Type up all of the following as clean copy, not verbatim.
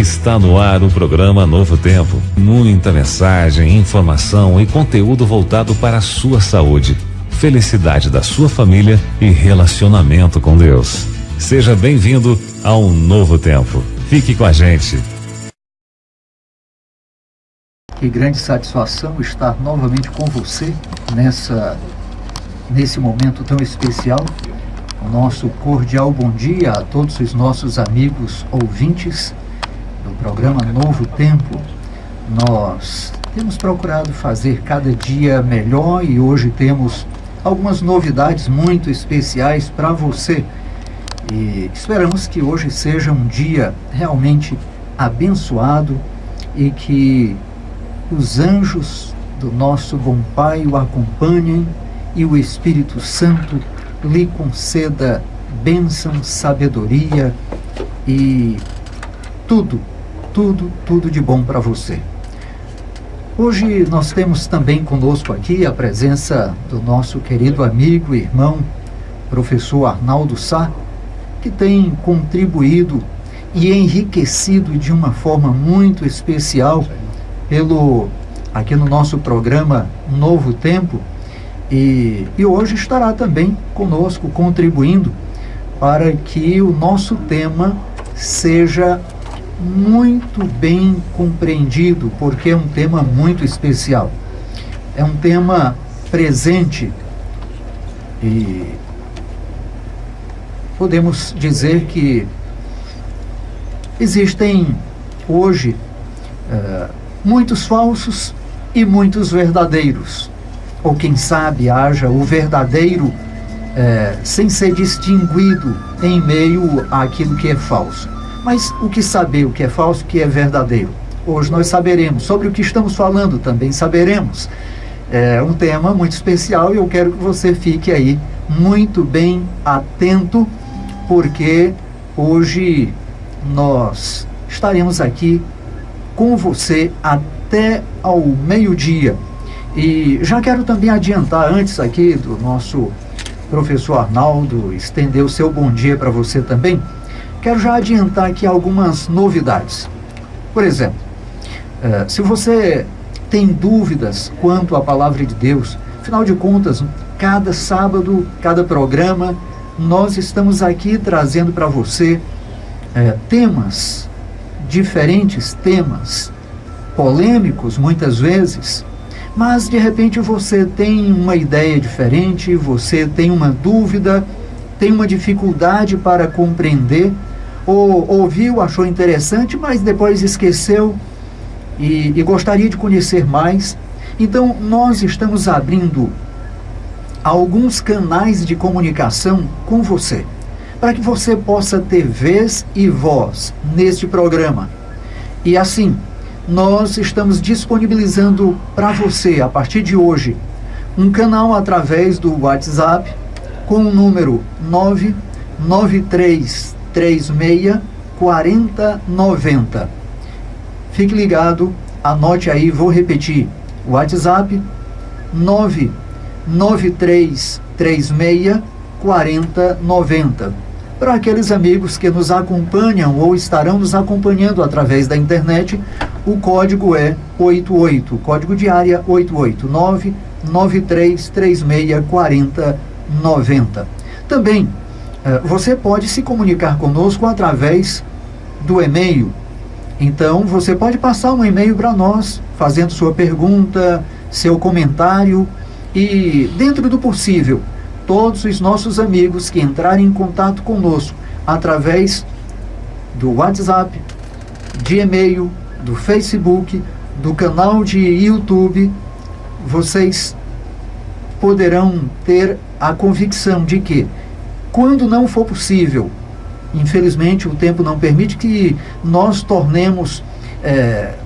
Está no ar o programa Novo Tempo. Muita mensagem, informação e conteúdo voltado para a sua saúde, felicidade da sua família e relacionamento com Deus. Seja bem-vindo ao Novo Tempo. Fique com a gente. Que grande satisfação estar novamente com você nesse momento tão especial. O nosso cordial bom dia a todos os nossos amigos ouvintes do programa Novo Tempo. Nós temos procurado fazer cada dia melhor e hoje temos algumas novidades muito especiais para você. E esperamos que hoje seja um dia realmente abençoado e que os anjos do nosso bom Pai o acompanhem e o Espírito Santo lhe conceda bênção, sabedoria e tudo de bom para você. Hoje nós temos também conosco aqui a presença do nosso querido amigo e irmão, professor Arnaldo Sá, que tem contribuído e enriquecido de uma forma muito especial aqui no nosso programa Novo Tempo. E hoje estará também conosco contribuindo para que o nosso tema seja muito bem compreendido, porque é um tema muito especial. É um tema presente e podemos dizer que existem hoje muitos falsos e muitos verdadeiros. Ou quem sabe haja o verdadeiro sem ser distinguido em meio àquilo que é falso. Mas o que saber o que é falso, o que é verdadeiro? Hoje nós saberemos. Sobre o que estamos falando também saberemos. É um tema muito especial e eu quero que você fique aí muito bem atento, porque hoje nós estaremos aqui com você até ao meio-dia. E já quero também adiantar, antes aqui do nosso professor Arnaldo estender o seu bom dia para você também, quero já adiantar aqui algumas novidades. Por exemplo, se você tem dúvidas quanto à palavra de Deus, afinal de contas, cada sábado, cada programa, nós estamos aqui trazendo para você temas diferentes, temas polêmicos muitas vezes, mas de repente você tem uma ideia diferente, você tem uma dúvida, tem uma dificuldade para compreender, ou ouviu, achou interessante, mas depois esqueceu e gostaria de conhecer mais. Então nós estamos abrindo alguns canais de comunicação com você, para que você possa ter vez e voz neste programa. E assim, nós estamos disponibilizando para você, a partir de hoje, um canal através do WhatsApp com o número 993364090. Fique ligado, anote aí, vou repetir. WhatsApp 993364090. Para aqueles amigos que nos acompanham ou estarão nos acompanhando através da internet, o código é 88, código de área 88993364090. Também você pode se comunicar conosco através do e-mail. Então você pode passar um e-mail para nós, fazendo sua pergunta, seu comentário, e dentro do possível, todos os nossos amigos que entrarem em contato conosco através do WhatsApp, de e-mail, do Facebook, do canal de YouTube, vocês poderão ter a convicção de que, quando não for possível, infelizmente o tempo não permite que nós tornemos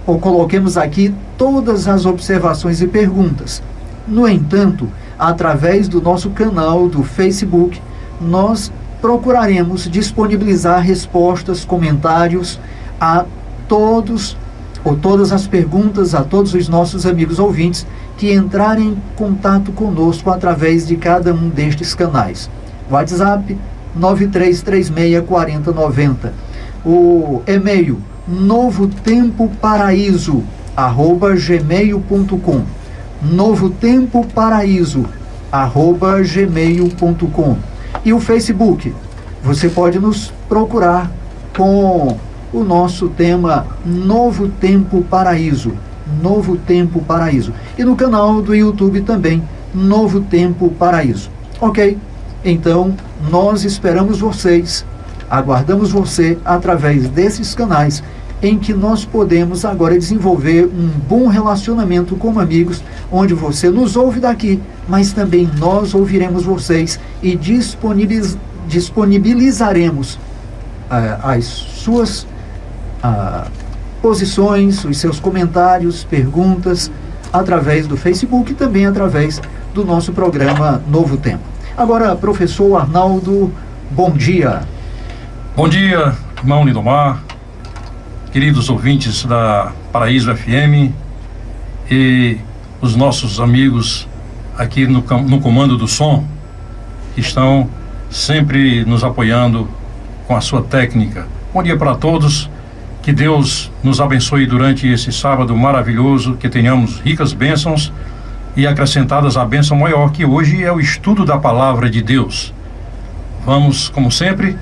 ou coloquemos aqui todas as observações e perguntas. No entanto, através do nosso canal do Facebook, nós procuraremos disponibilizar respostas, comentários a todos ou todas as perguntas a todos os nossos amigos ouvintes que entrarem em contato conosco através de cada um destes canais. WhatsApp 93364090, o e-mail novotempoparaíso@gmail.com, novotempoparaíso@gmail.com. E o Facebook, você pode nos procurar com o nosso tema Novo Tempo Paraíso, Novo Tempo Paraíso. E no canal do YouTube também, Novo Tempo Paraíso. Ok? Então, nós esperamos vocês, aguardamos você através desses canais em que nós podemos agora desenvolver um bom relacionamento como amigos, onde você nos ouve daqui, mas também nós ouviremos vocês e disponibilizaremos as suas posições, os seus comentários, perguntas, através do Facebook e também através do nosso programa Novo Tempo. Agora, professor Arnaldo, bom dia. Bom dia, irmão Lindomar, queridos ouvintes da Paraíso FM e os nossos amigos aqui no comando do som, que estão sempre nos apoiando com a sua técnica. Bom dia para todos, que Deus nos abençoe durante esse sábado maravilhoso, que tenhamos ricas bênçãos e acrescentadas a bênção maior, que hoje é o estudo da palavra de Deus. Vamos, como sempre,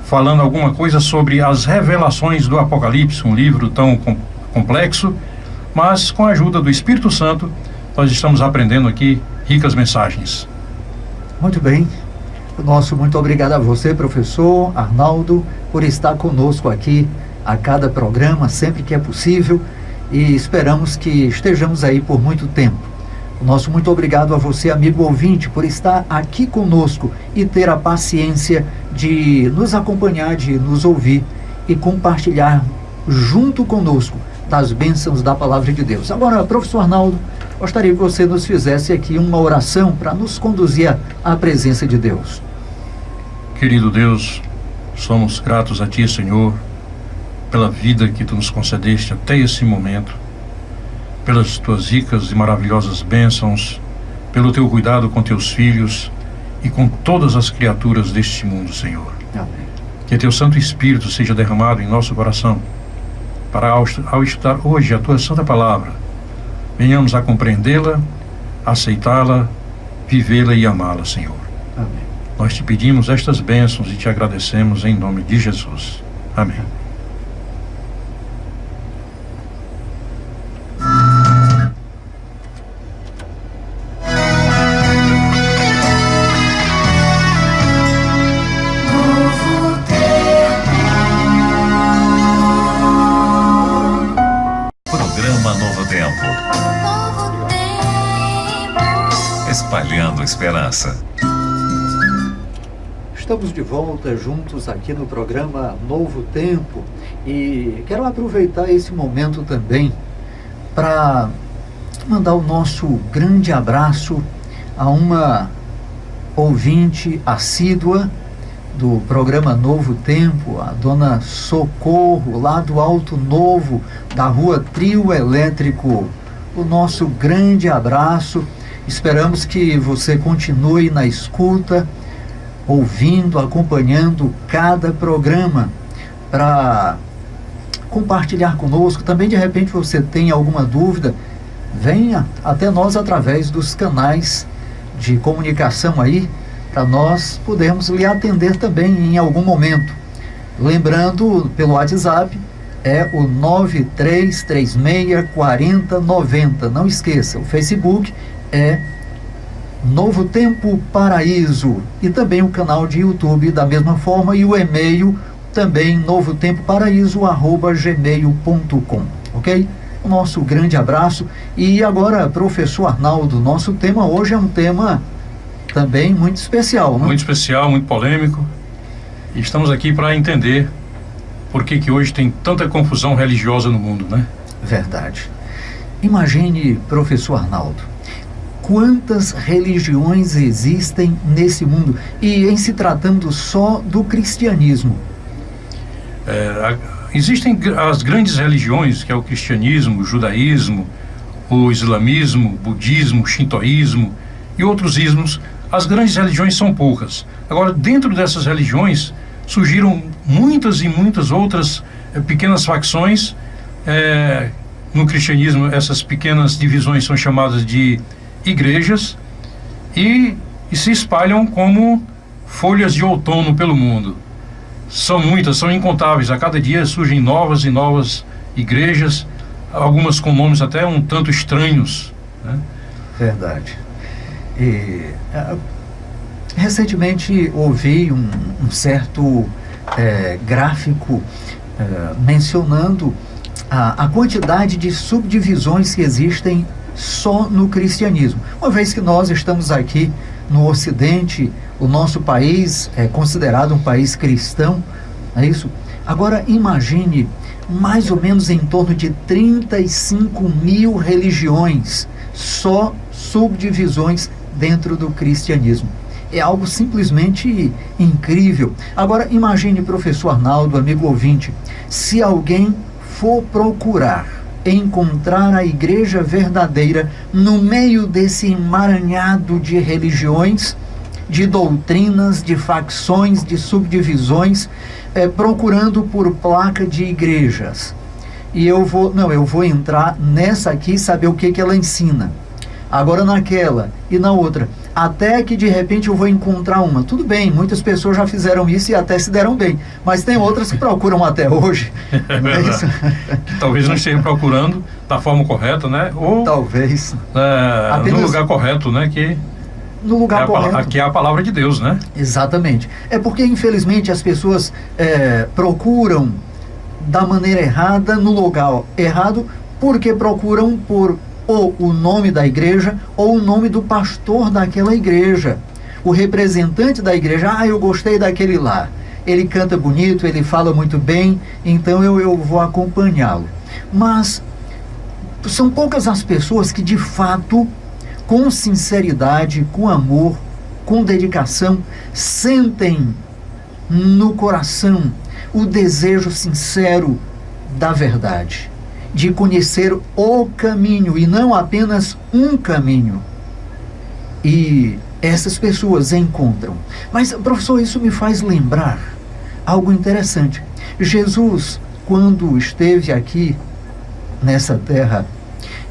falando alguma coisa sobre as revelações do Apocalipse, um livro tão complexo, mas com a ajuda do Espírito Santo, nós estamos aprendendo aqui ricas mensagens. Muito bem. Nosso muito obrigado a você, professor Arnaldo, por estar conosco aqui a cada programa, sempre que é possível, e esperamos que estejamos aí por muito tempo. Nosso muito obrigado a você, amigo ouvinte, por estar aqui conosco e ter a paciência de nos acompanhar, de nos ouvir e compartilhar junto conosco das bênçãos da palavra de Deus. Agora, professor Arnaldo, gostaria que você nos fizesse aqui uma oração para nos conduzir à presença de Deus. Querido Deus, somos gratos a Ti, Senhor, pela vida que Tu nos concedeste até esse momento, pelas Tuas ricas e maravilhosas bênçãos, pelo Teu cuidado com Teus filhos e com todas as criaturas deste mundo, Senhor. Amém. Que Teu Santo Espírito seja derramado em nosso coração, para ao estudar hoje a Tua Santa Palavra, venhamos a compreendê-la, aceitá-la, vivê-la e amá-la, Senhor. Amém. Nós Te pedimos estas bênçãos e Te agradecemos em nome de Jesus. Amém. Espalhando esperança. Estamos de volta juntos aqui no programa Novo Tempo e quero aproveitar esse momento também para mandar o nosso grande abraço a uma ouvinte assídua do programa Novo Tempo, a dona Socorro, lá do Alto Novo, da rua Trio Elétrico. O nosso grande abraço. Esperamos que você continue na escuta, ouvindo, acompanhando cada programa para compartilhar conosco. Também, de repente, você tem alguma dúvida, venha até nós através dos canais de comunicação aí, para nós podermos lhe atender também em algum momento. Lembrando, pelo WhatsApp, é o 93364090. Não esqueça, o Facebook é Novo Tempo Paraíso e também o canal de YouTube da mesma forma e o e-mail também novotempoparaíso@gmail.com, ok? O nosso grande abraço. E agora, professor Arnaldo, nosso tema hoje é um tema também muito especial, né? Muito especial, muito polêmico, e estamos aqui para entender por que hoje tem tanta confusão religiosa no mundo, né? Verdade. Imagine, professor Arnaldo, quantas religiões existem nesse mundo, e em se tratando só do cristianismo. Existem as grandes religiões, que é o cristianismo, o judaísmo, o islamismo, o budismo, o shintoísmo e outros ismos. As grandes religiões são poucas. Agora, dentro dessas religiões surgiram muitas e muitas outras pequenas facções. No cristianismo, essas pequenas divisões são chamadas de igrejas e se espalham como folhas de outono pelo mundo. São muitas, são incontáveis. A cada dia surgem novas e novas igrejas, algumas com nomes até um tanto estranhos, né? Verdade. Recentemente ouvi um certo gráfico mencionando a quantidade de subdivisões que existem só no cristianismo. Uma vez que nós estamos aqui no Ocidente, o nosso país é considerado um país cristão, não é isso? Agora imagine mais ou menos em torno de 35 mil religiões, só subdivisões dentro do cristianismo. É algo simplesmente incrível. Agora imagine, professor Arnaldo, amigo ouvinte, se alguém for procurar encontrar a igreja verdadeira no meio desse emaranhado de religiões, de doutrinas, de facções, de subdivisões, procurando por placa de igrejas. E eu vou entrar nessa aqui e saber o que ela ensina. Agora naquela e na outra. Até que de repente eu vou encontrar uma. Tudo bem, muitas pessoas já fizeram isso e até se deram bem. Mas tem outras que procuram até hoje. Não é isso? Talvez não estejam procurando da forma correta, né? Ou talvez. No lugar correto, né? Que no lugar correto. Aqui é a palavra de Deus, né? Exatamente. É porque, infelizmente, as pessoas procuram da maneira errada, no lugar errado, porque procuram por ou o nome da igreja ou o nome do pastor daquela igreja, o representante da igreja. Eu gostei daquele lá, ele canta bonito, ele fala muito bem, então eu vou acompanhá-lo. Mas são poucas as pessoas que de fato, com sinceridade, com amor, com dedicação, sentem no coração o desejo sincero da verdade, de conhecer o caminho e não apenas um caminho. E essas pessoas encontram. Mas, professor, isso me faz lembrar algo interessante. Jesus, quando esteve aqui nessa terra,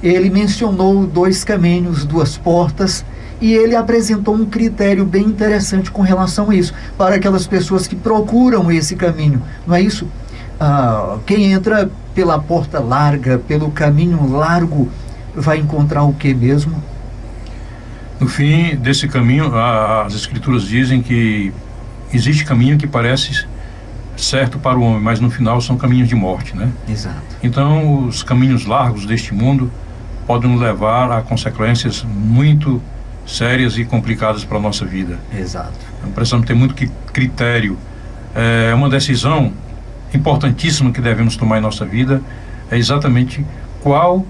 ele mencionou 2 caminhos, 2 portas, e ele apresentou um critério bem interessante com relação a isso, para aquelas pessoas que procuram esse caminho, não é isso? Quem entra pela porta larga, pelo caminho largo, vai encontrar o que mesmo? No fim desse caminho, as escrituras dizem que existe caminho que parece certo para o homem, mas no final são caminhos de morte, né? Exato. Então, os caminhos largos deste mundo podem nos levar a consequências muito sérias e complicadas para a nossa vida. Exato. Então, precisamos ter muito critério. Uma decisão importantíssima que devemos tomar em nossa vida é exatamente qual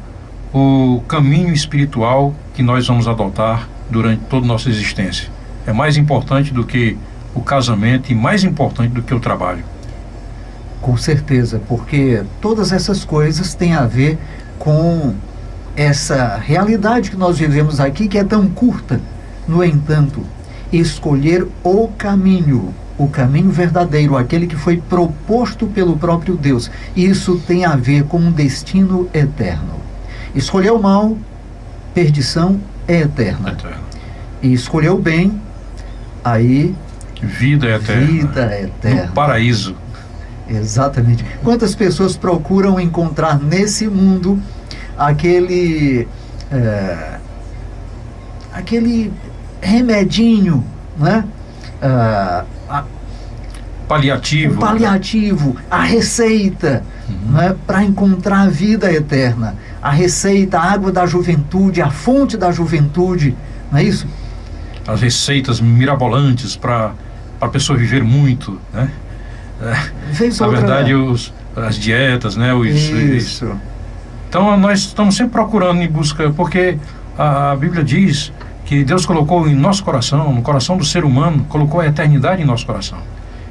o caminho espiritual que nós vamos adotar durante toda a nossa existência. É mais importante do que o casamento e mais importante do que o trabalho. Com certeza, porque todas essas coisas têm a ver com essa realidade que nós vivemos aqui, que é tão curta. No entanto, escolher o caminho verdadeiro, aquele que foi proposto pelo próprio Deus, isso tem a ver com um destino eterno. Escolher o mal, perdição é eterna. E escolher o bem, aí vida eterna. Vida eterna. No paraíso. Exatamente. Quantas pessoas procuram encontrar nesse mundo aquele remedinho, né? Paliativo. O paliativo, a receita, né? Para encontrar a vida eterna. A receita, a água da juventude, a fonte da juventude, não é isso? As receitas mirabolantes para a pessoa viver muito, né? Na verdade, as dietas, né? Isso. Então, nós estamos sempre procurando em busca, porque a Bíblia diz que Deus colocou em nosso coração, no coração do ser humano, colocou a eternidade em nosso coração.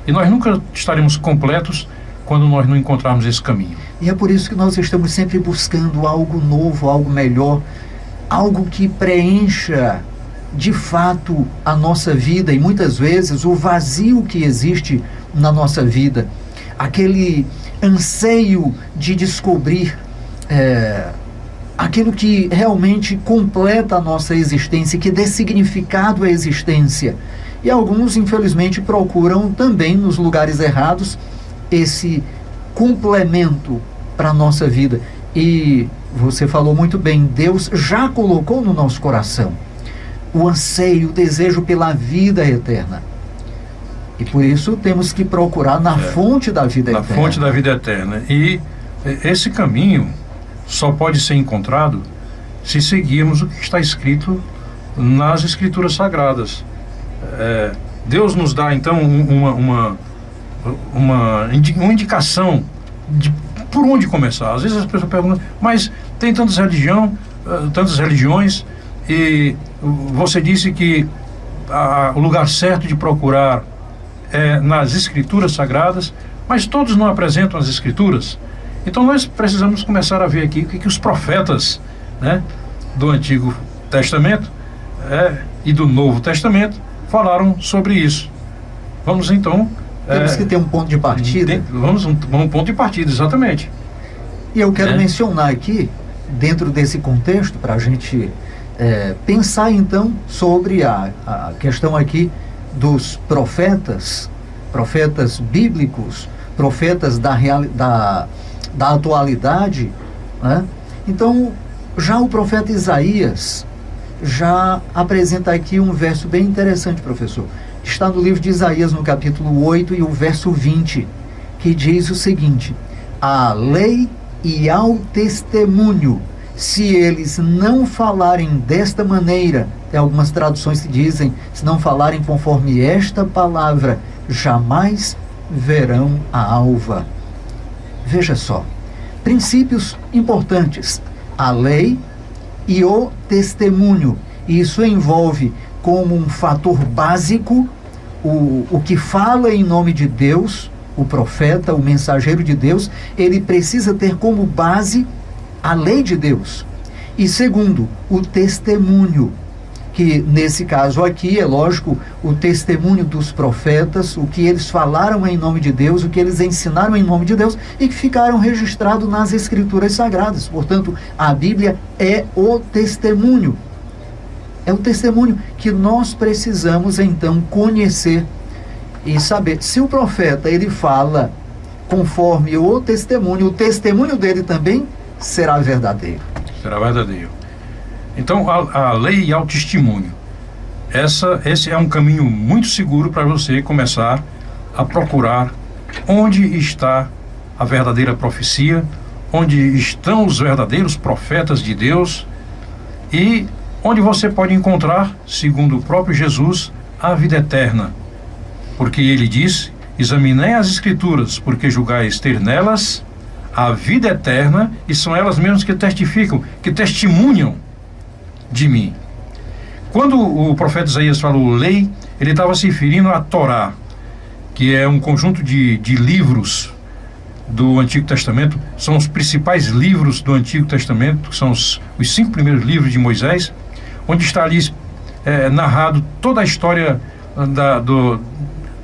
E nós nunca estaremos completos quando nós não encontrarmos esse caminho. E é por isso que nós estamos sempre buscando algo novo, algo melhor, algo que preencha de fato a nossa vida e muitas vezes o vazio que existe na nossa vida. aquele anseio de descobrir aquilo que realmente completa a nossa existência, que dê significado à existência. E alguns, infelizmente, procuram também nos lugares errados esse complemento para a nossa vida. E você falou muito bem, Deus já colocou no nosso coração o anseio, o desejo pela vida eterna. E por isso temos que procurar na fonte da vida eterna. Na fonte da vida eterna. E esse caminho só pode ser encontrado se seguirmos o que está escrito nas Escrituras Sagradas. Deus nos dá, então, uma indicação de por onde começar. Às vezes as pessoas perguntam, mas tem tantas religiões, e você disse que o lugar certo de procurar é nas Escrituras Sagradas, mas todos não apresentam as Escrituras. Então nós precisamos começar a ver aqui o que os profetas, né, do Antigo Testamento e do Novo Testamento falaram sobre isso. Vamos então... Temos que ter um ponto de partida. Vamos um ponto de partida, exatamente. E eu quero mencionar aqui, dentro desse contexto, para a gente pensar então sobre a questão aqui dos profetas bíblicos, profetas da atualidade, né? Então, já o profeta Isaías já apresenta aqui um verso bem interessante, professor. Está no livro de Isaías, no capítulo 8 e o verso 20, que diz o seguinte: à lei e ao testemunho, se eles não falarem desta maneira, tem algumas traduções que dizem, se não falarem conforme esta palavra, jamais verão a alva. Veja só, princípios importantes, a lei e o testemunho. Isso envolve como um fator básico o que fala em nome de Deus, o profeta, o mensageiro de Deus, ele precisa ter como base a lei de Deus. E segundo, o testemunho, que nesse caso aqui é lógico, o testemunho dos profetas, o que eles falaram em nome de Deus, o que eles ensinaram em nome de Deus e que ficaram registrados nas Escrituras Sagradas. Portanto, a Bíblia é o testemunho. É o testemunho que nós precisamos então conhecer e saber. Se o profeta ele fala conforme o testemunho dele também será verdadeiro. Será verdadeiro. Então, a lei e ao testemunho. Esse é um caminho muito seguro para você começar a procurar onde está a verdadeira profecia, onde estão os verdadeiros profetas de Deus e onde você pode encontrar, segundo o próprio Jesus, a vida eterna. Porque ele disse, examinai as Escrituras, porque julgais ter nelas a vida eterna, e são elas mesmas que testificam, que testemunham de mim. Quando o profeta Isaías falou lei, ele estava se referindo à Torá, que é um conjunto de livros do Antigo Testamento, são os principais livros do Antigo Testamento, que são os 5 primeiros livros de Moisés, onde está ali narrado toda a história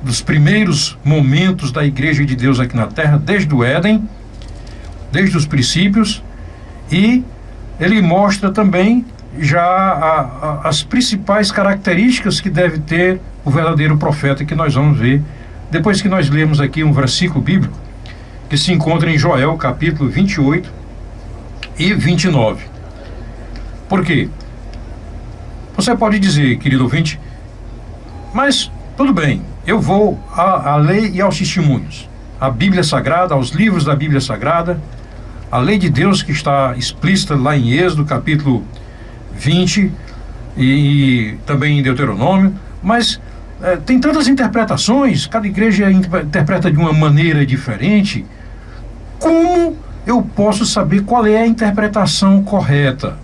dos primeiros momentos da Igreja de Deus aqui na Terra, desde o Éden, desde os princípios, e ele mostra também já as principais características que deve ter o verdadeiro profeta, que nós vamos ver depois que nós lemos aqui um versículo bíblico que se encontra em Joel, capítulo 28 e 29. Por quê? Você pode dizer, querido ouvinte, mas tudo bem, eu vou à lei e aos testemunhos, à Bíblia Sagrada, aos livros da Bíblia Sagrada, a lei de Deus que está explícita lá em Êxodo, capítulo 20 e também em Deuteronômio, mas tem tantas interpretações, cada igreja interpreta de uma maneira diferente. Como eu posso saber qual é a interpretação correta?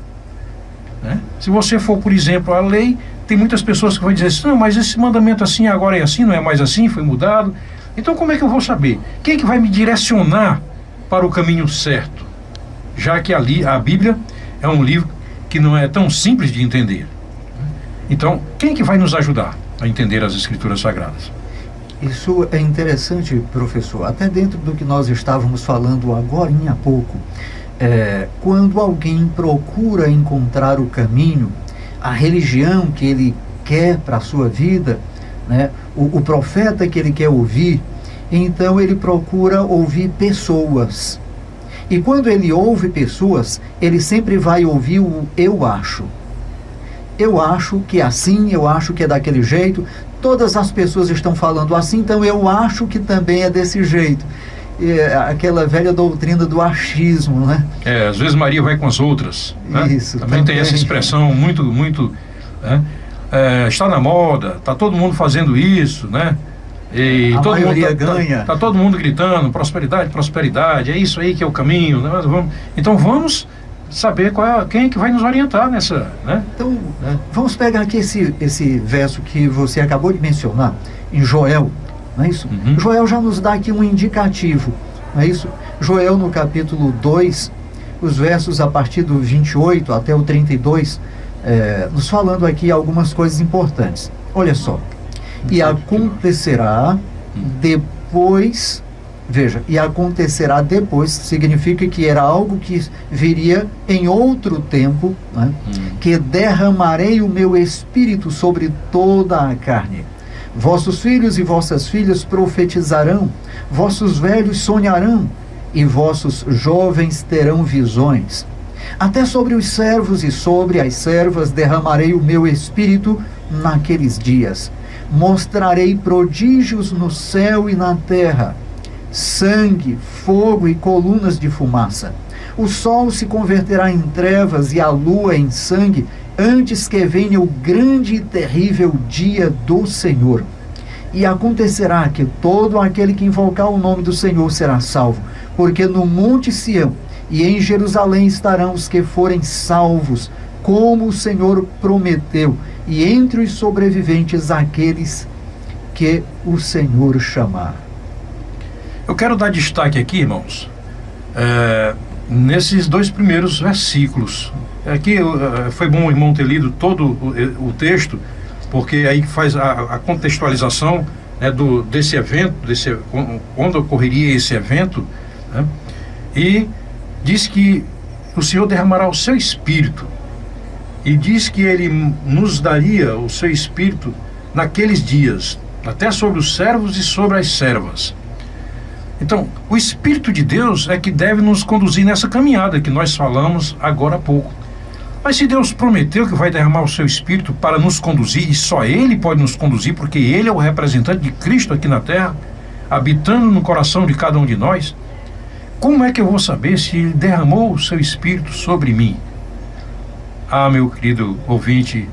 Se você for, por exemplo, a lei, tem muitas pessoas que vão dizer assim, não, mas esse mandamento assim agora é assim, não é mais assim, foi mudado. Então como é que eu vou saber? Quem é que vai me direcionar para o caminho certo? Já que a Bíblia é um livro que não é tão simples de entender. Então, quem é que vai nos ajudar a entender as Escrituras Sagradas? Isso é interessante, professor, até dentro do que nós estávamos falando agora há pouco. Quando alguém procura encontrar o caminho, a religião que ele quer para a sua vida, né, o profeta que ele quer ouvir, então ele procura ouvir pessoas. E quando ele ouve pessoas, ele sempre vai ouvir o eu acho. Eu acho que é assim, eu acho que é daquele jeito, todas as pessoas estão falando assim, então eu acho que também é desse jeito. Aquela velha doutrina do achismo, né? Às vezes Maria vai com as outras, né? Isso, também tem essa expressão muito, né? Está na moda, está todo mundo fazendo isso, né? E a todo maioria mundo ganha. Tá todo mundo gritando, prosperidade, prosperidade, é isso aí que é o caminho, né? Então vamos saber quem é que vai nos orientar nessa, né? Então, vamos pegar aqui esse verso que você acabou de mencionar, em Joel, não é isso? Uhum. Joel já nos dá aqui um indicativo, não é isso? Joel, no capítulo 2, os versos a partir do 28 até o 32, nos falando aqui algumas coisas importantes. Olha só. E acontecerá depois, veja, e acontecerá depois, significa que era algo que viria em outro tempo, né? Que derramarei o meu espírito sobre toda a carne. Vossos filhos e vossas filhas profetizarão, vossos velhos sonharão, e vossos jovens terão visões. Até sobre os servos e sobre as servas derramarei o meu espírito naqueles dias. Mostrarei prodígios no céu e na terra, sangue, fogo e colunas de fumaça. O sol se converterá em trevas e a lua em sangue, antes que venha o grande e terrível dia do Senhor. E acontecerá que todo aquele que invocar o nome do Senhor será salvo, porque no monte Sião e em Jerusalém estarão os que forem salvos, como o Senhor prometeu, e entre os sobreviventes aqueles que o Senhor chamar. Eu quero dar destaque aqui, irmãos, nesses 2 primeiros versículos. Aqui foi bom o irmão ter lido todo o texto, porque aí faz a contextualização, né, desse evento, quando ocorreria esse evento, né? E diz que o Senhor derramará o seu espírito, e diz que ele nos daria o seu espírito naqueles dias, até sobre os servos e sobre as servas. Então, o Espírito de Deus é que deve nos conduzir nessa caminhada que nós falamos agora há pouco. Mas se Deus prometeu que vai derramar o seu Espírito para nos conduzir, e só Ele pode nos conduzir, porque Ele é o representante de Cristo aqui na terra, habitando no coração de cada um de nós, como é que eu vou saber se Ele derramou o seu Espírito sobre mim? Ah, meu querido ouvinte,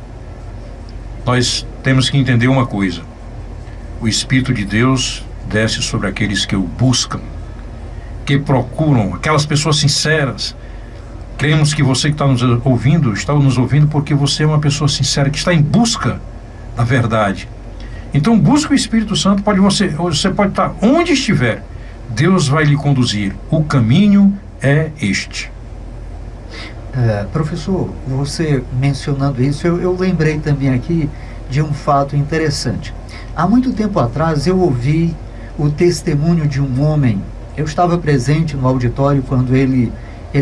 nós temos que entender uma coisa. O Espírito de Deus desce sobre aqueles que o buscam, que procuram, aquelas pessoas sinceras. Cremos que você que está nos ouvindo porque você é uma pessoa sincera, que está em busca da verdade. Então busca o Espírito Santo, você pode estar onde estiver, Deus vai lhe conduzir. O caminho é este. Professor, você mencionando isso, eu lembrei também aqui de um fato interessante. Há muito tempo atrás eu ouvi o testemunho de um homem. Eu estava presente no auditório quando ele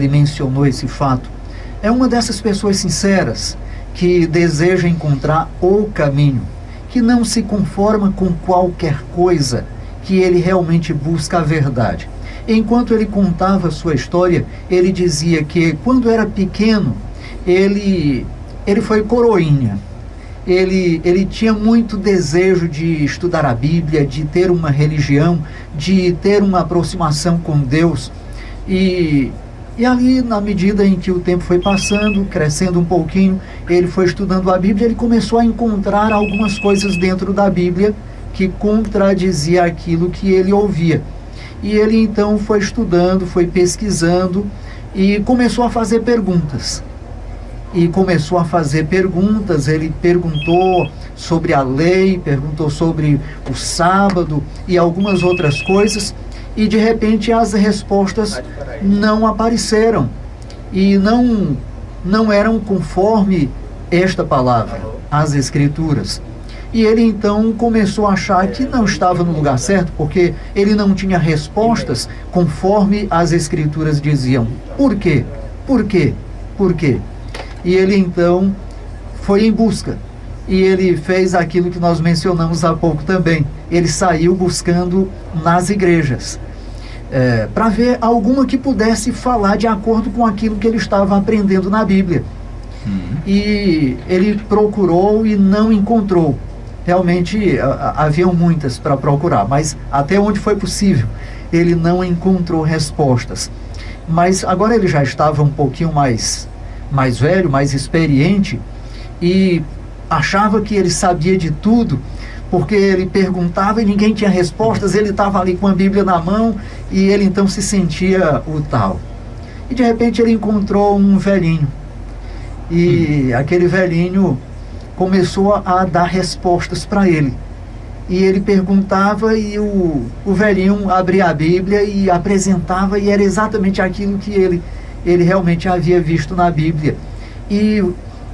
mencionou esse fato. É uma dessas pessoas sinceras que deseja encontrar o caminho, que não se conforma com qualquer coisa, que ele realmente busca a verdade. Enquanto ele contava a sua história, ele dizia que quando era pequeno, ele foi coroinha. Ele tinha muito desejo de estudar a Bíblia, de ter uma religião, de ter uma aproximação com Deus. E ali, na medida em que o tempo foi passando, crescendo um pouquinho, ele foi estudando a Bíblia, ele começou a encontrar algumas coisas dentro da Bíblia que contradizia aquilo que ele ouvia. E ele então foi estudando, foi pesquisando e começou a fazer perguntas. Ele perguntou sobre a lei, perguntou sobre o sábado e algumas outras coisas, e de repente as respostas não apareceram e não eram conforme esta palavra, as Escrituras. E ele então começou a achar que não estava no lugar certo, porque ele não tinha respostas conforme as escrituras diziam. Por quê? Por quê? Por quê? E ele então foi em busca. E ele fez aquilo que nós mencionamos há pouco também. Ele saiu buscando nas igrejas, para ver alguma que pudesse falar de acordo com aquilo que ele estava aprendendo na Bíblia. E ele procurou e não encontrou. Realmente haviam muitas para procurar, mas até onde foi possível, ele não encontrou respostas. Mas agora ele já estava um pouquinho mais velho, mais experiente, e achava que ele sabia de tudo, porque ele perguntava e ninguém tinha respostas, ele estava ali com a Bíblia na mão, e ele então se sentia o tal. E de repente ele encontrou um velhinho, e aquele velhinho começou a dar respostas para ele. E ele perguntava e o velhinho abria a Bíblia e apresentava, e era exatamente aquilo que ele realmente havia visto na Bíblia. E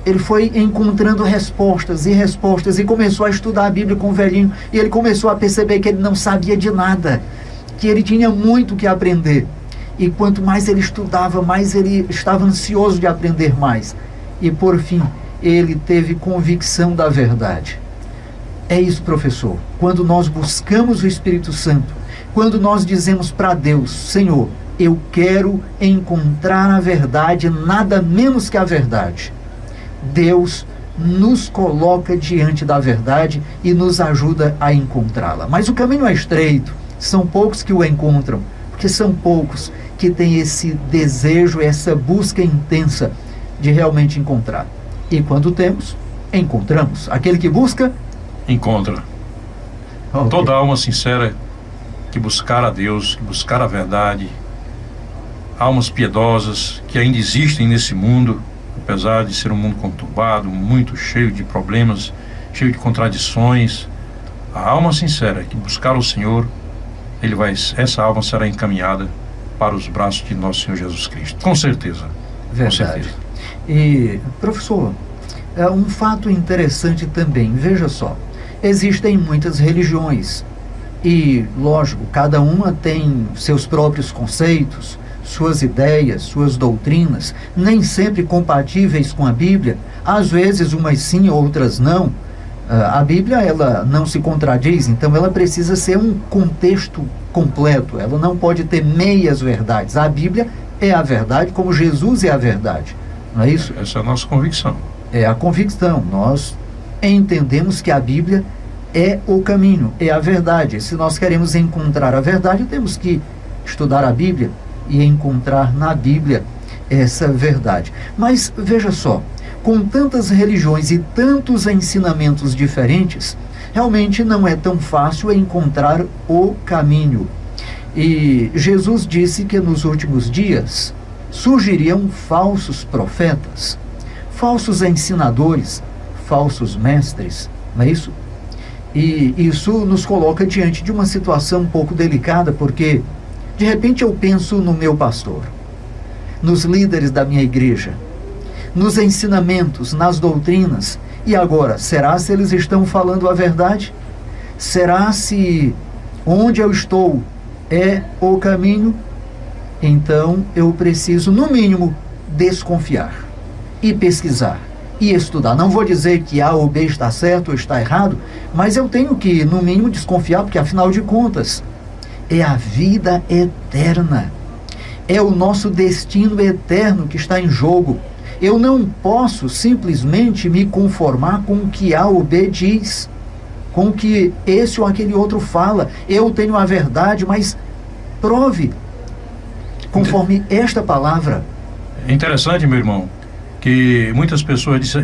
ele foi encontrando respostas e começou a estudar a Bíblia com o velhinho, e ele começou a perceber que ele não sabia de nada, que ele tinha muito que aprender. E quanto mais ele estudava, mais ele estava ansioso de aprender mais. E por fim, ele teve convicção da verdade. É isso, professor. Quando nós buscamos o Espírito Santo, quando nós dizemos para Deus: Senhor, eu quero encontrar a verdade, nada menos que a verdade, Deus nos coloca diante da verdade e nos ajuda a encontrá-la. Mas o caminho é estreito, são poucos que o encontram, porque são poucos que têm esse desejo, essa busca intensa de realmente encontrar. E quando temos, encontramos. Aquele que busca, encontra. Okay. Toda alma sincera que buscar a Deus, que buscar a verdade, almas piedosas que ainda existem nesse mundo, apesar de ser um mundo conturbado, muito cheio de problemas, cheio de contradições, a alma sincera que buscar o Senhor, essa alma será encaminhada para os braços de nosso Senhor Jesus Cristo. Com certeza. Verdade. Com certeza. E, professor, um fato interessante também, veja só, existem muitas religiões e, lógico, cada uma tem seus próprios conceitos, suas ideias, suas doutrinas, nem sempre compatíveis com a Bíblia, às vezes umas sim, outras não. A Bíblia, ela não se contradiz, então ela precisa ser um contexto completo, ela não pode ter meias verdades. A Bíblia é a verdade, como Jesus é a verdade, não é isso? Essa é a nossa convicção. É a convicção, nós entendemos que a Bíblia é o caminho, é a verdade. Se nós queremos encontrar a verdade, temos que estudar a Bíblia e encontrar na Bíblia essa verdade. Mas veja só, com tantas religiões e tantos ensinamentos diferentes, realmente não é tão fácil encontrar o caminho. E Jesus disse que nos últimos dias surgiriam falsos profetas, falsos ensinadores, falsos mestres, não é isso? E isso nos coloca diante de uma situação um pouco delicada, porque de repente eu penso no meu pastor, nos líderes da minha igreja, nos ensinamentos, nas doutrinas, e agora, será se eles estão falando a verdade? Será se onde eu estou é o caminho? Então eu preciso, no mínimo, desconfiar e pesquisar e estudar. Não vou dizer que A ou B está certo ou está errado, mas eu tenho que, no mínimo, desconfiar, porque afinal de contas, é a vida eterna. É o nosso destino eterno que está em jogo. Eu não posso simplesmente me conformar com o que A ou B diz, com o que esse ou aquele outro fala. Eu tenho a verdade, mas prove conforme esta palavra. É interessante, meu irmão, que muitas pessoas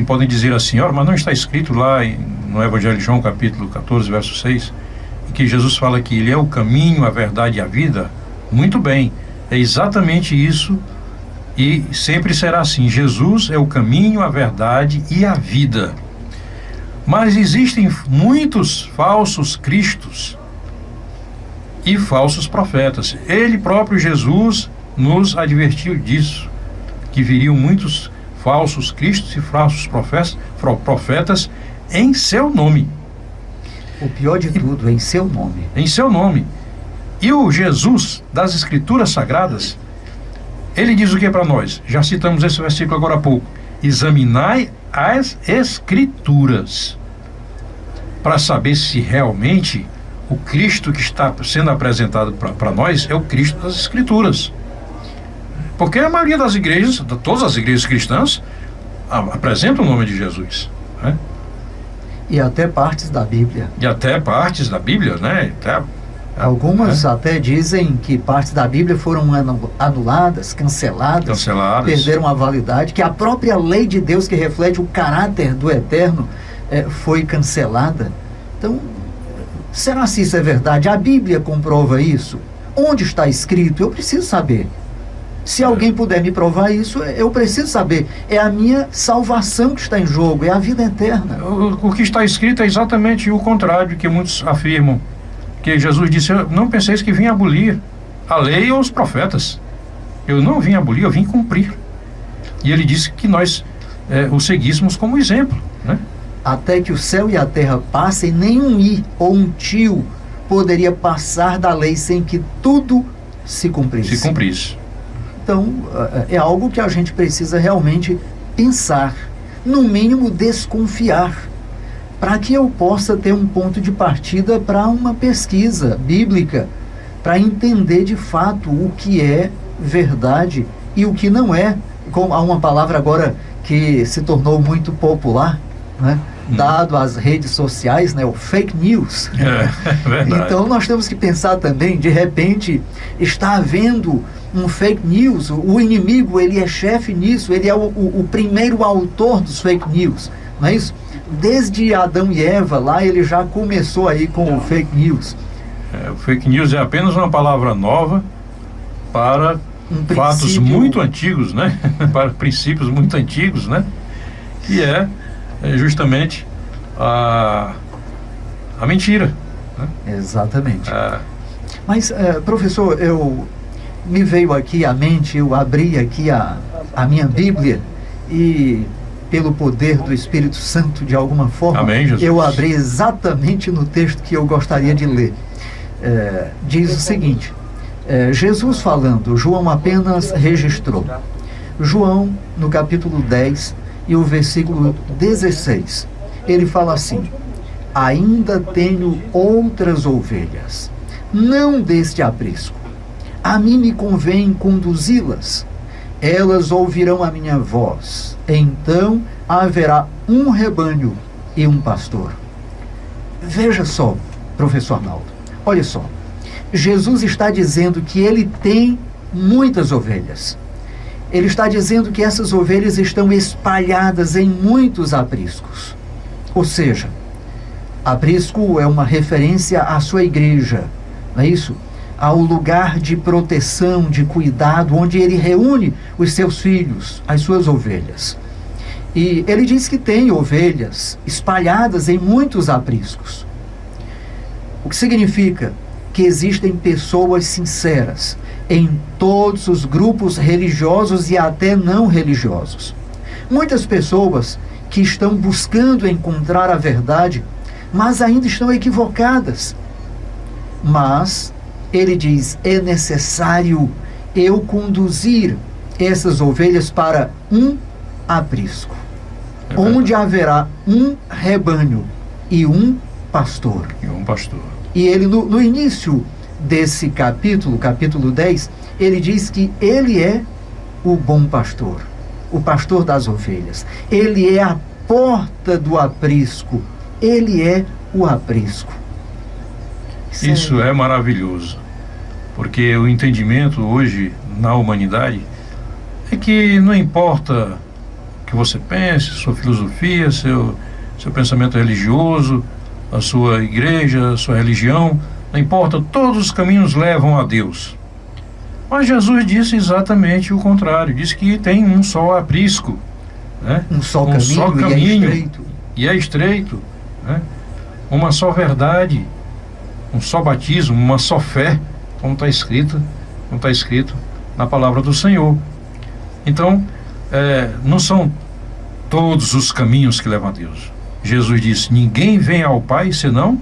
podem dizer assim: ora, mas não está escrito lá no Evangelho de João, capítulo 14, verso 6, que Jesus fala que Ele é o caminho, a verdade e a vida? Muito bem, é exatamente isso, e sempre será assim. Jesus é o caminho, a verdade e a vida. Mas existem muitos falsos cristos e falsos profetas. Ele próprio, Jesus, nos advertiu disso, que viriam muitos falsos cristos e falsos profetas em seu nome. O pior de tudo, em seu nome. Em seu nome. E o Jesus das Escrituras Sagradas, ele diz o que para nós? Já citamos esse versículo agora há pouco. Examinai as Escrituras, para saber se realmente o Cristo que está sendo apresentado para nós é o Cristo das Escrituras. Porque a maioria das igrejas, todas as igrejas cristãs, apresentam o nome de Jesus, né? E até partes da Bíblia. E até partes da Bíblia, né? Algumas até dizem que partes da Bíblia foram anuladas, canceladas, perderam a validade, que a própria lei de Deus que reflete o caráter do Eterno foi cancelada. Então, será se isso é verdade? A Bíblia comprova isso? Onde está escrito? Eu preciso saber. Se alguém puder me provar isso, eu preciso saber. É a minha salvação que está em jogo, é a vida eterna. O que está escrito é exatamente o contrário que muitos afirmam. Que Jesus disse: não penseis que vim abolir a lei ou os profetas. Eu não vim abolir, eu vim cumprir. E ele disse que nós o seguíssemos como exemplo, né? Até que o céu e a terra passem, nenhum i ou um tio poderia passar da lei sem que tudo se cumprisse. Se cumprisse. Então, é algo que a gente precisa realmente pensar, no mínimo desconfiar, para que eu possa ter um ponto de partida para uma pesquisa bíblica, para entender de fato o que é verdade e o que não é. Há uma palavra agora que se tornou muito popular, né? Dado às redes sociais, né? O fake news. É verdade. Então nós temos que pensar também, de repente, está havendo um fake news, o inimigo, ele é chefe nisso, ele é o primeiro autor dos fake news, não é isso? Desde Adão e Eva, lá ele já começou aí com o fake news. O fake news é apenas uma palavra nova para fatos muito antigos, né? Para princípios muito antigos, né? Que é justamente a mentira, né? Exatamente. Mas, professor, me veio aqui à mente, eu abri aqui a minha Bíblia e, pelo poder do Espírito Santo, de alguma forma, Amém, Jesus. Eu abri exatamente no texto que eu gostaria de ler. Diz o seguinte, Jesus falando, João apenas registrou. João, no capítulo 10 e o versículo 16, ele fala assim: ainda tenho outras ovelhas, não deste aprisco. A mim me convém conduzi-las. Elas ouvirão a minha voz. Então haverá um rebanho e um pastor. Veja só, professor Arnaldo, olha só. Jesus está dizendo que ele tem muitas ovelhas. Ele está dizendo que essas ovelhas estão espalhadas em muitos apriscos. Ou seja, aprisco é uma referência à sua igreja, não é isso? Ao lugar de proteção, de cuidado, onde ele reúne os seus filhos, as suas ovelhas. E ele diz que tem ovelhas espalhadas em muitos apriscos. O que significa que existem pessoas sinceras em todos os grupos religiosos e até não religiosos. Muitas pessoas que estão buscando encontrar a verdade, mas ainda estão equivocadas. Mas ele diz, é necessário eu conduzir essas ovelhas para um aprisco, onde haverá um rebanho e um pastor. E ele, no início desse capítulo 10, ele diz que ele é o bom pastor, o pastor das ovelhas. Ele é a porta do aprisco, ele é o aprisco. Isso é maravilhoso, porque o entendimento hoje na humanidade é que não importa o que você pense, sua filosofia, seu pensamento religioso, a sua igreja, a sua religião, não importa, todos os caminhos levam a Deus. Mas Jesus disse exatamente o contrário, disse que tem um só aprisco, né? Um só caminho e é estreito, né? Uma só verdade, um só batismo, uma só fé, como está escrito na palavra do Senhor. Então, não são todos os caminhos que levam a Deus. Jesus disse: ninguém vem ao Pai senão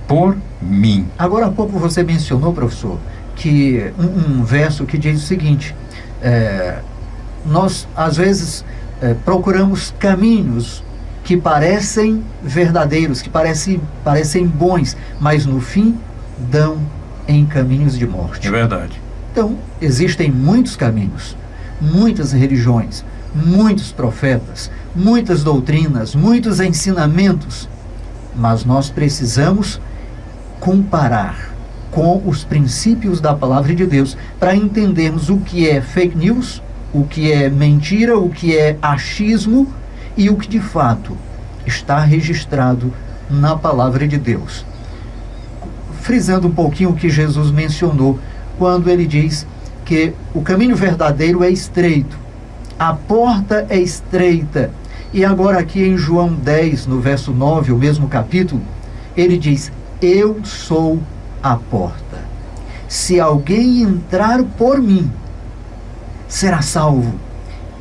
por mim. Agora há pouco você mencionou, professor, que um verso que diz o seguinte: nós às vezes procuramos caminhos que parecem verdadeiros, que parecem bons, mas no fim dão em caminhos de morte. É verdade. Então, existem muitos caminhos, muitas religiões, muitos profetas, muitas doutrinas, muitos ensinamentos, mas nós precisamos comparar com os princípios da palavra de Deus para entendermos o que é fake news, o que é mentira, o que é achismo e o que de fato está registrado na palavra de Deus. Frisando um pouquinho o que Jesus mencionou quando ele diz que o caminho verdadeiro é estreito, a porta é estreita. E agora aqui em João 10, no verso 9, o mesmo capítulo, ele diz: eu sou a porta. Se alguém entrar por mim, será salvo.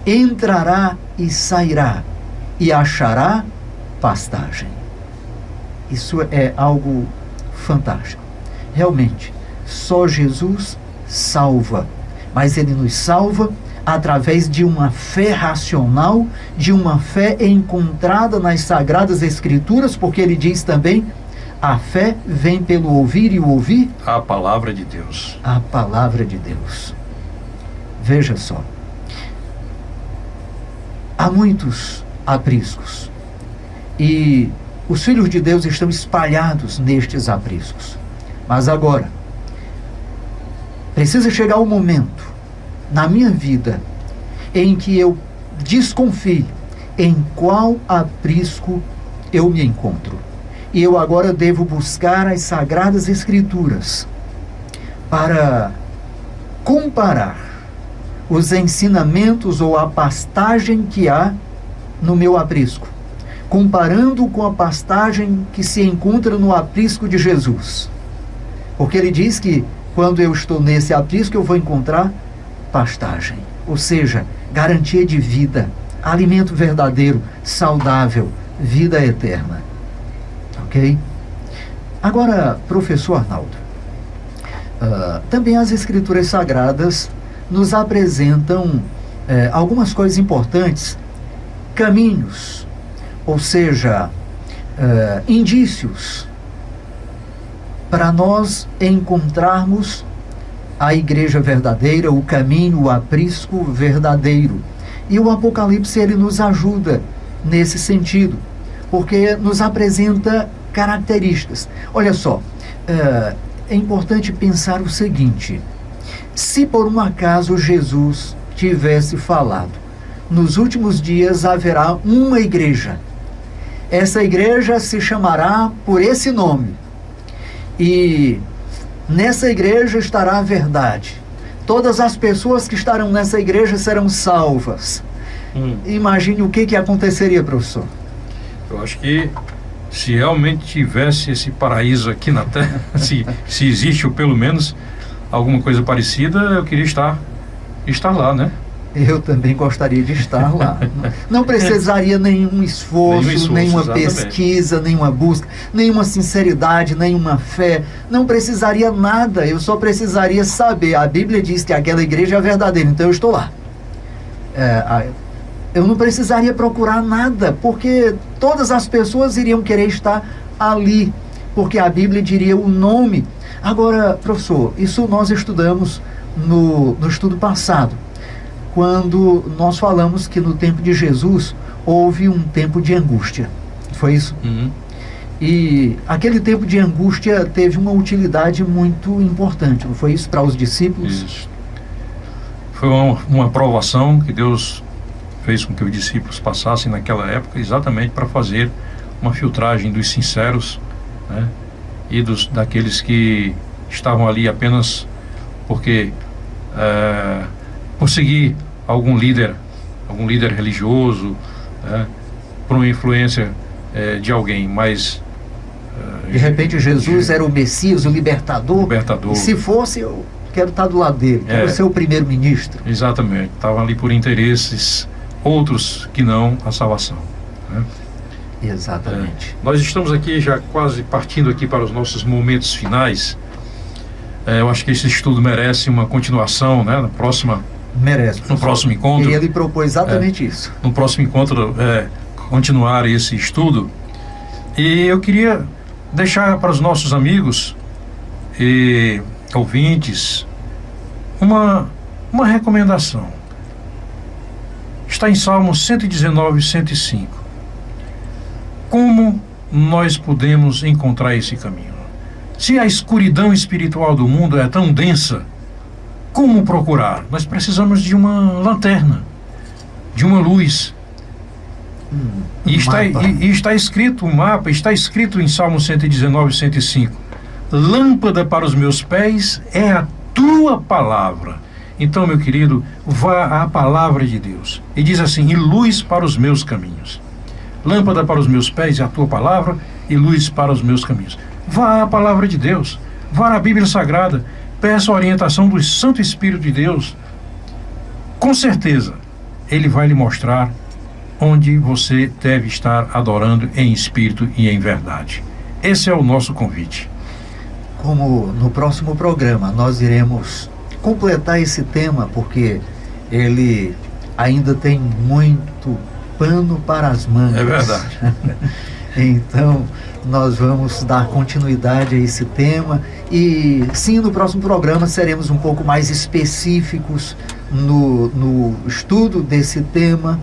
Entrará e sairá, e achará pastagem. Isso é algo fantástico. Realmente, só Jesus salva, mas ele nos salva através de uma fé racional, de uma fé encontrada nas Sagradas Escrituras, porque ele diz também: a fé vem pelo ouvir e o ouvir a palavra de Deus. A palavra de Deus. Veja só, há muitos apriscos e os filhos de Deus estão espalhados nestes apriscos. Mas agora, precisa chegar o momento na minha vida em que eu desconfie em qual aprisco eu me encontro. E eu agora devo buscar as Sagradas Escrituras para comparar os ensinamentos ou a pastagem que há no meu aprisco, comparando com a pastagem que se encontra no aprisco de Jesus. Porque ele diz que quando eu estou nesse aprisco eu vou encontrar pastagem, ou seja, garantia de vida, alimento verdadeiro, saudável, vida eterna. Ok? Agora, professor Arnaldo, também as Escrituras Sagradas nos apresentam algumas coisas importantes, caminhos, ou seja, indícios para nós encontrarmos a igreja verdadeira, o caminho, o aprisco verdadeiro. E o Apocalipse, ele nos ajuda nesse sentido, porque nos apresenta características. Olha só, é importante pensar o seguinte: se por um acaso Jesus tivesse falado, nos últimos dias haverá uma igreja, essa igreja se chamará por esse nome, e nessa igreja estará a verdade, todas as pessoas que estarão nessa igreja serão salvas. Imagine o que aconteceria, professor. Eu acho que se realmente tivesse esse paraíso aqui na Terra, se existe ou pelo menos alguma coisa parecida, eu queria estar lá, né? Eu também gostaria de estar lá. Não precisaria nenhum esforço, nenhuma pesquisa, nenhuma busca, nenhuma sinceridade, nenhuma fé. Não precisaria nada, eu só precisaria saber. A Bíblia diz que aquela igreja é verdadeira, então eu estou lá. Eu não precisaria procurar nada, porque todas as pessoas iriam querer estar ali, porque a Bíblia diria o nome. Agora, professor, isso nós estudamos no estudo passado, quando nós falamos que no tempo de Jesus houve um tempo de angústia. Foi isso? Uhum. E aquele tempo de angústia teve uma utilidade muito importante, não foi isso, para os discípulos? Isso. Foi uma provação que Deus fez com que os discípulos passassem naquela época, exatamente para fazer uma filtragem dos sinceros, né, e daqueles que estavam ali apenas porque por seguir algum líder religioso, por uma influência de alguém, mas de repente Jesus era o Messias, o libertador. E se fosse, eu quero estar do lado dele, quero ser o primeiro-ministro. Exatamente, estavam ali por interesses outros que não a salvação, né? Exatamente. Nós estamos aqui já quase partindo aqui para os nossos momentos finais. Eu acho que esse estudo merece uma continuação, né? No próximo encontro. E ele propôs exatamente isso. No próximo encontro, continuar esse estudo. E eu queria deixar para os nossos amigos e ouvintes uma recomendação. Está em Salmos 119, 105. Como nós podemos encontrar esse caminho? Se a escuridão espiritual do mundo é tão densa, como procurar? Nós precisamos de uma lanterna, de uma luz. E está escrito um mapa, está escrito em Salmo 119, 105. Lâmpada para os meus pés é a tua palavra. Então, meu querido, vá à palavra de Deus. E diz assim: e luz para os meus caminhos. Lâmpada para os meus pés é a tua palavra, e luz para os meus caminhos. Vá à palavra de Deus, vá à Bíblia Sagrada, peça a orientação do Santo Espírito de Deus. Com certeza, Ele vai lhe mostrar onde você deve estar adorando em espírito e em verdade. Esse é o nosso convite. Como no próximo programa nós iremos completar esse tema, porque ele ainda tem muito pano para as mangas. É verdade. Então, nós vamos dar continuidade a esse tema e sim, no próximo programa seremos um pouco mais específicos no estudo desse tema,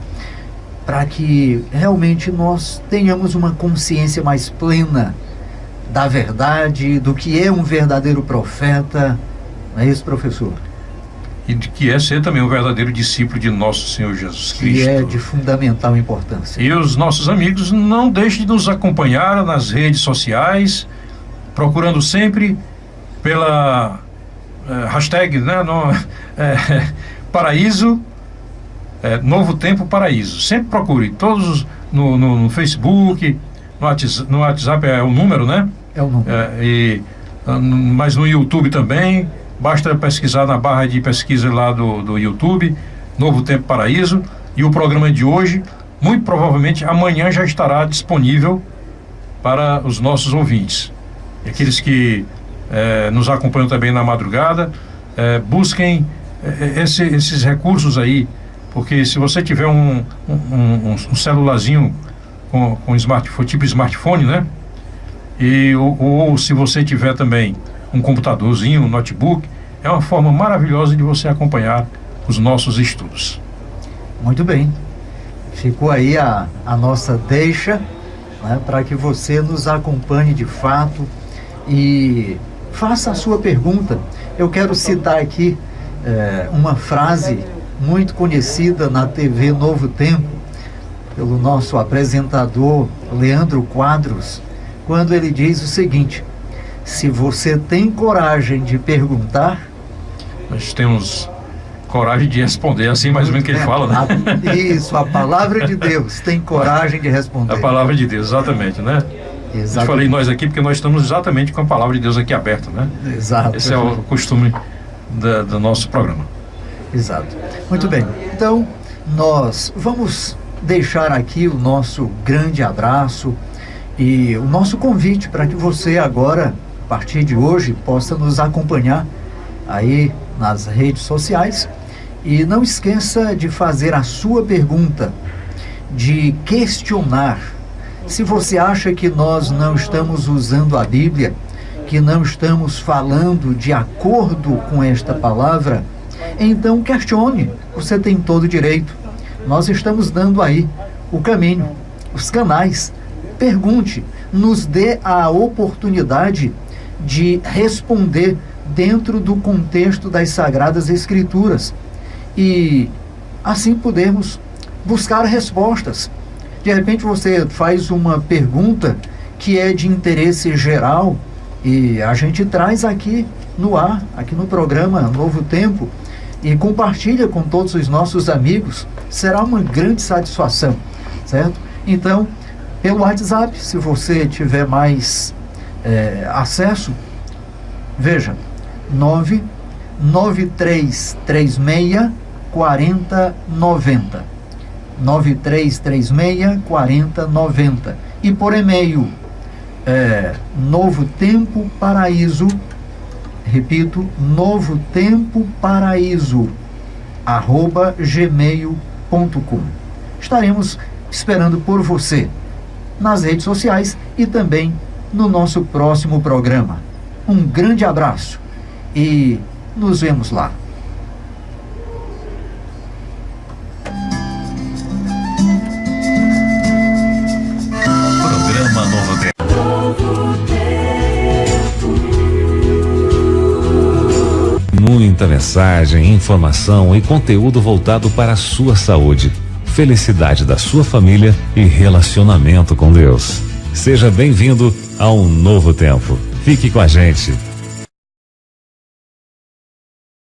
para que realmente nós tenhamos uma consciência mais plena da verdade, do que é um verdadeiro profeta. Não é isso, professor? E de que é ser também um verdadeiro discípulo de nosso Senhor Jesus Cristo. Que é de fundamental importância. E os nossos amigos, não deixem de nos acompanhar nas redes sociais, procurando sempre pela hashtag, né, Paraíso, Novo Tempo Paraíso. Sempre procure, todos no Facebook, no WhatsApp é o número, né? É o número. Mas no YouTube também. Basta pesquisar na barra de pesquisa lá do YouTube, Novo Tempo Paraíso, e o programa de hoje, muito provavelmente amanhã já estará disponível para os nossos ouvintes. E aqueles que nos acompanham também na madrugada, busquem esses recursos aí, porque se você tiver um celularzinho com smartphone, tipo smartphone, né? Ou se você tiver também um computadorzinho, um notebook, é uma forma maravilhosa de você acompanhar os nossos estudos. Muito bem. Ficou aí a nossa deixa, né, para que você nos acompanhe de fato e faça a sua pergunta. Eu quero citar aqui uma frase muito conhecida na TV Novo Tempo, pelo nosso apresentador Leandro Quadros, quando ele diz o seguinte: se você tem coragem de perguntar, nós temos coragem de responder, assim mais ou menos que ele fala, né? Isso, a palavra de Deus tem coragem de responder. A palavra de Deus, exatamente, né? Exatamente. Eu falei nós aqui porque nós estamos exatamente com a palavra de Deus aqui aberta, né? Exato. Esse é o costume do nosso programa. Exato. Muito bem. Então, nós vamos deixar aqui o nosso grande abraço e o nosso convite para que você agora, a partir de hoje, possa nos acompanhar aí nas redes sociais. E não esqueça de fazer a sua pergunta, de questionar. Se você acha que nós não estamos usando a Bíblia, que não estamos falando de acordo com esta palavra, então questione. Você tem todo o direito. Nós estamos dando aí o caminho, os canais. Pergunte, nos dê a oportunidade de responder dentro do contexto das Sagradas Escrituras e assim podermos buscar respostas. De repente você faz uma pergunta que é de interesse geral e a gente traz aqui no ar, aqui no programa Novo Tempo, e compartilha com todos os nossos amigos. Será uma grande satisfação, certo? Então, pelo WhatsApp, se você tiver mais acesso, veja, 99336 4090. 9336-4090. E por e-mail, Novo Tempo Paraíso, repito, Novo Tempo Paraíso, @gmail.com. Estaremos esperando por você nas redes sociais e também no nosso próximo programa. Um grande abraço e nos vemos lá. Programa Novo Tempo. Muita mensagem, informação e conteúdo voltado para a sua saúde, felicidade da sua família e relacionamento com Deus. Seja bem-vindo a um novo tempo. Fique com a gente.